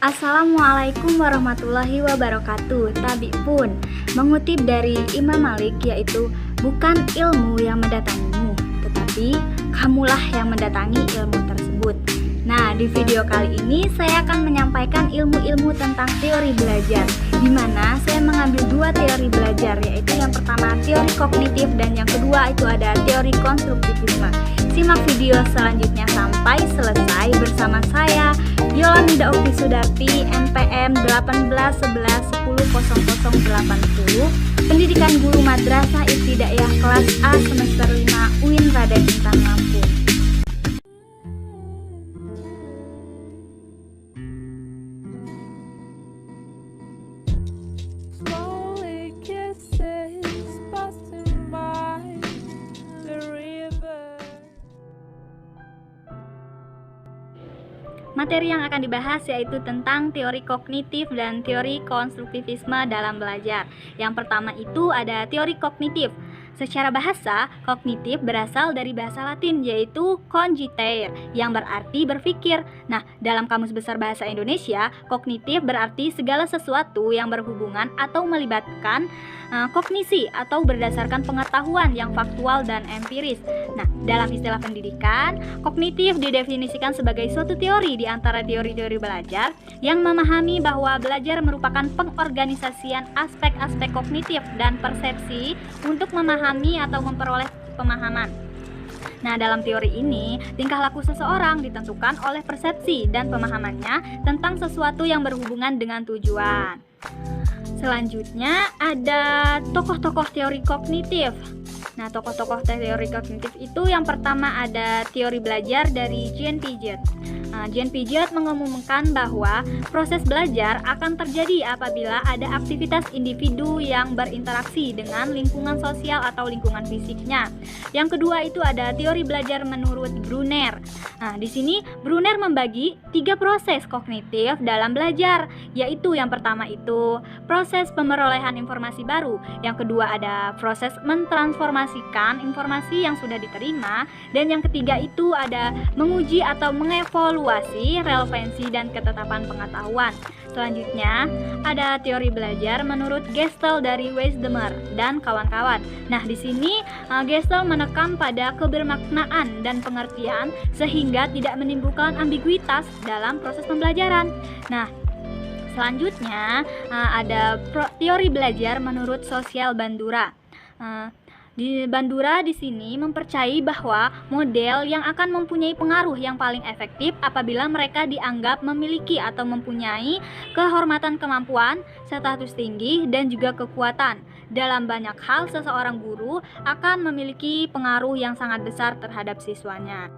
Assalamualaikum warahmatullahi wabarakatuh. Tabi pun mengutip dari Imam Malik, yaitu bukan ilmu yang mendatangimu, tetapi kamulah yang mendatangi ilmu tersebut. Nah, di video kali ini saya akan menyampaikan ilmu-ilmu tentang teori belajar, di mana saya mengambil dua teori belajar, yaitu yang pertama teori kognitif dan yang kedua itu ada teori konstruktivisme. Simak video selanjutnya sampai selesai bersama saya, Yolanda Okti Sudarti, NPM 1811100080, Pendidikan Guru Madrasah Ibtidaiyah kelas A semester 5 UIN Raden Intan Lampung. Materi yang akan dibahas yaitu tentang teori kognitif dan teori konstruktivisme dalam belajar. Yang pertama itu ada teori kognitif. Secara bahasa, kognitif berasal dari bahasa Latin yaitu cogitare yang berarti berpikir. Nah, dalam Kamus Besar Bahasa Indonesia, kognitif berarti segala sesuatu yang berhubungan atau melibatkan kognisi atau berdasarkan pengetahuan yang faktual dan empiris. Nah, dalam istilah pendidikan, kognitif didefinisikan sebagai suatu teori di antara teori-teori belajar yang memahami bahwa belajar merupakan pengorganisasian aspek-aspek kognitif dan persepsi untuk memahami atau memperoleh pemahaman. Nah, dalam teori ini, tingkah laku seseorang ditentukan oleh persepsi dan pemahamannya tentang sesuatu yang berhubungan dengan tujuan. Selanjutnya ada tokoh-tokoh teori kognitif. Nah, tokoh-tokoh teori kognitif itu yang pertama ada teori belajar dari Jean Piaget. Jean Piaget mengumumkan bahwa proses belajar akan terjadi apabila ada aktivitas individu yang berinteraksi dengan lingkungan sosial atau lingkungan fisiknya. Yang kedua itu ada teori belajar menurut Brunner. Nah, di sini Brunner membagi 3 proses kognitif dalam belajar, yaitu yang pertama itu proses pemerolehan informasi baru, yang kedua ada proses mentransformasikan informasi yang sudah diterima, dan yang ketiga itu ada menguji atau mengevaluasi relevansi dan ketetapan pengetahuan. Selanjutnya ada teori belajar menurut Gestalt dari Weisdemer dan kawan-kawan. Nah, di sini Gestalt menekan pada kebermaknaan dan pengertian sehingga tidak menimbulkan ambiguitas dalam proses pembelajaran. Nah, selanjutnya ada teori belajar menurut sosial Bandura. Di Bandura di sini mempercayai bahwa model yang akan mempunyai pengaruh yang paling efektif apabila mereka dianggap memiliki atau mempunyai kehormatan, kemampuan, status tinggi, dan juga kekuatan. Dalam banyak hal, seseorang guru akan memiliki pengaruh yang sangat besar terhadap siswanya.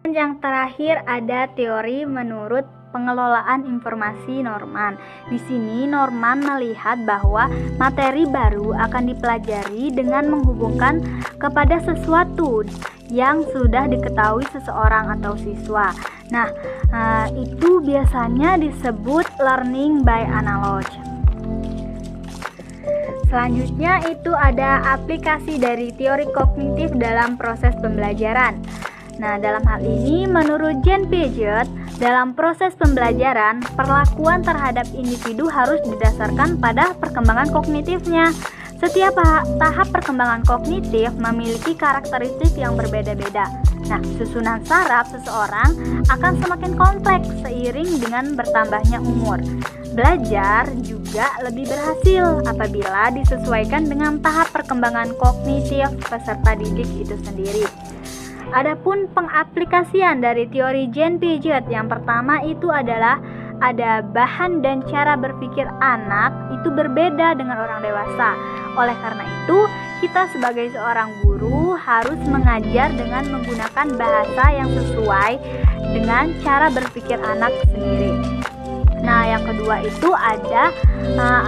Dan yang terakhir ada teori menurut pengelolaan informasi Norman. Di sini Norman melihat bahwa materi baru akan dipelajari dengan menghubungkan kepada sesuatu yang sudah diketahui seseorang atau siswa. Nah, itu biasanya disebut learning by analogy. Selanjutnya itu ada aplikasi dari teori kognitif dalam proses pembelajaran. Nah, dalam hal ini menurut Jean Piaget, dalam proses pembelajaran, perlakuan terhadap individu harus didasarkan pada perkembangan kognitifnya. Setiap tahap perkembangan kognitif memiliki karakteristik yang berbeda-beda. Nah, susunan saraf seseorang akan semakin kompleks seiring dengan bertambahnya umur. Belajar juga lebih berhasil apabila disesuaikan dengan tahap perkembangan kognitif peserta didik itu sendiri. Adapun pengaplikasian dari teori Jean Piaget yang pertama itu adalah ada bahan dan cara berpikir anak itu berbeda dengan orang dewasa. Oleh karena itu, kita sebagai seorang guru harus mengajar dengan menggunakan bahasa yang sesuai dengan cara berpikir anak sendiri. Nah, yang kedua itu ada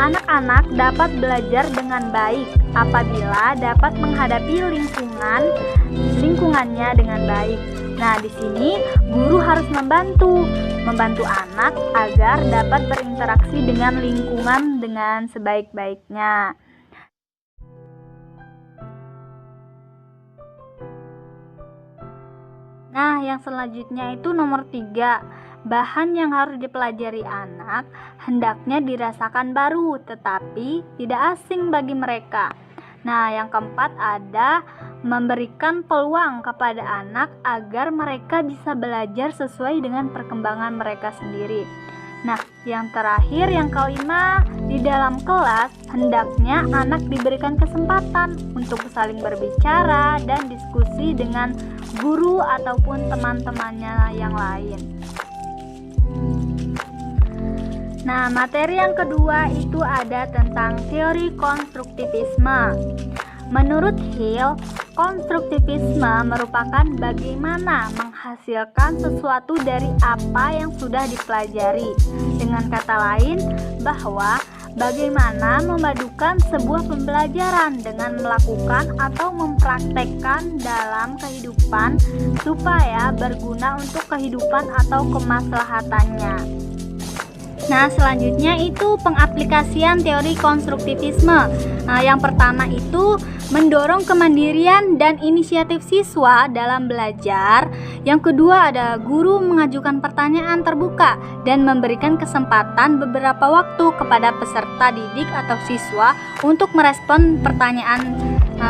anak-anak dapat belajar dengan baik apabila dapat menghadapi lingkungannya dengan baik. Nah, di sini guru harus membantu anak agar dapat berinteraksi dengan lingkungan dengan sebaik-baiknya. Nah, yang selanjutnya itu nomor 3. Bahan yang harus dipelajari anak hendaknya dirasakan baru tetapi tidak asing bagi mereka. Nah, yang keempat ada memberikan peluang kepada anak agar mereka bisa belajar sesuai dengan perkembangan mereka sendiri. Nah, yang terakhir, yang kelima, di dalam kelas hendaknya anak diberikan kesempatan untuk saling berbicara dan diskusi dengan guru ataupun teman-temannya yang lain. Nah, materi yang kedua itu ada tentang teori konstruktivisme. Menurut Hill, konstruktivisme merupakan bagaimana menghasilkan sesuatu dari apa yang sudah dipelajari. Dengan kata lain, bahwa bagaimana memadukan sebuah pembelajaran dengan melakukan atau mempraktekkan dalam kehidupan supaya berguna untuk kehidupan atau kemaslahatannya. Nah, selanjutnya itu pengaplikasian teori konstruktivisme. Nah, yang pertama itu mendorong kemandirian dan inisiatif siswa dalam belajar. Yang kedua ada guru mengajukan pertanyaan terbuka dan memberikan kesempatan beberapa waktu kepada peserta didik atau siswa untuk merespon pertanyaan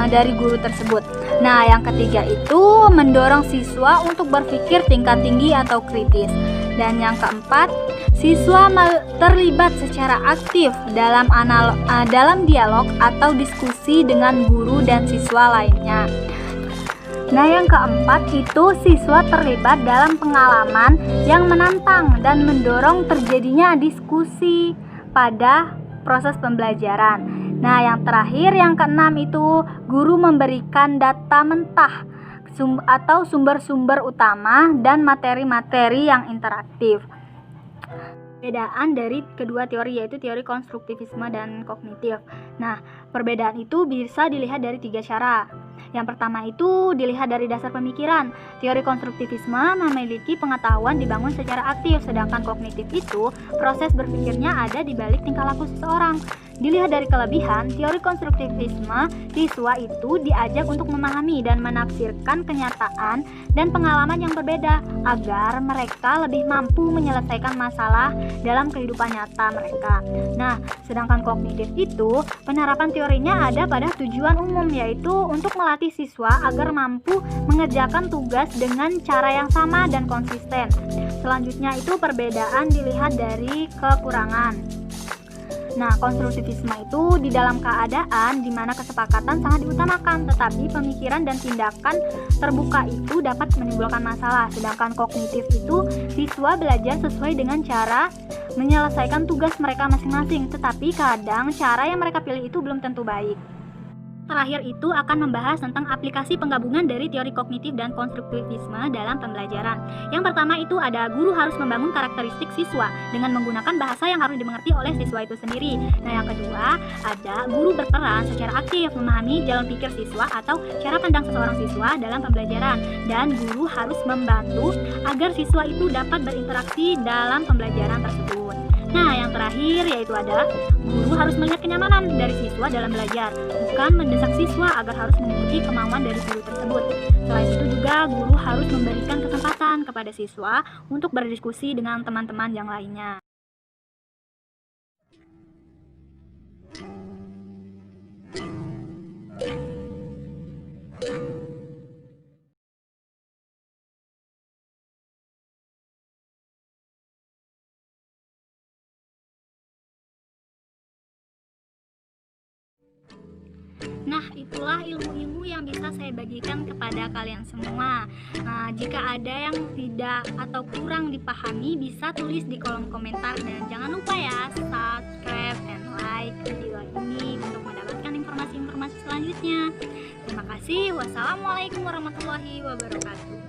dari guru tersebut. Nah, yang ketiga itu mendorong siswa untuk berpikir tingkat tinggi atau kritis. Dan yang keempat, siswa terlibat secara aktif dalam dialog atau diskusi dengan guru dan siswa lainnya. Nah, yang keempat itu siswa terlibat dalam pengalaman yang menantang dan mendorong terjadinya diskusi pada proses pembelajaran. Nah, yang terakhir, yang keenam itu guru memberikan data mentah atau sumber-sumber utama dan materi-materi yang interaktif. Perbedaan dari kedua teori yaitu teori konstruktivisme dan kognitif. Nah, perbedaan itu bisa dilihat dari 3 cara. Yang pertama itu dilihat dari dasar pemikiran. Teori konstruktivisme memiliki pengetahuan dibangun secara aktif, sedangkan kognitif itu proses berpikirnya ada di balik tingkah laku seseorang. Dilihat dari kelebihan, teori konstruktivisme, siswa itu diajak untuk memahami dan menafsirkan kenyataan dan pengalaman yang berbeda agar mereka lebih mampu menyelesaikan masalah dalam kehidupan nyata mereka. Nah, sedangkan kognitif itu penerapan teorinya ada pada tujuan umum, yaitu untuk melatih siswa agar mampu mengerjakan tugas dengan cara yang sama dan konsisten. Selanjutnya itu perbedaan dilihat dari kekurangan. Nah, konstruktivisme itu di dalam keadaan di mana kesepakatan sangat diutamakan, tetapi pemikiran dan tindakan terbuka itu dapat menimbulkan masalah. Sedangkan kognitif itu siswa belajar sesuai dengan cara menyelesaikan tugas mereka masing-masing, tetapi kadang cara yang mereka pilih itu belum tentu baik. Terakhir itu akan membahas tentang aplikasi penggabungan dari teori kognitif dan konstruktivisme dalam pembelajaran. Yang pertama itu ada guru harus membangun karakteristik siswa dengan menggunakan bahasa yang harus dimengerti oleh siswa itu sendiri. Nah, yang kedua ada guru berperan secara aktif memahami jalan pikir siswa atau cara pandang seseorang siswa dalam pembelajaran, dan guru harus membantu agar siswa itu dapat berinteraksi dalam pembelajaran tersebut. Nah, yang terakhir yaitu ada guru harus melihat kenyamanan dari siswa dalam belajar, bukan mendesak siswa agar harus mengikuti kemauan dari guru tersebut. Selain itu juga guru harus memberikan kesempatan kepada siswa untuk berdiskusi dengan teman-teman yang lainnya. Nah, itulah ilmu-ilmu yang bisa saya bagikan kepada kalian semua. Nah, jika ada yang tidak atau kurang dipahami, bisa tulis di kolom komentar. Dan jangan lupa ya, subscribe and like video ini untuk mendapatkan informasi-informasi selanjutnya. Terima kasih. Wassalamualaikum warahmatullahi wabarakatuh.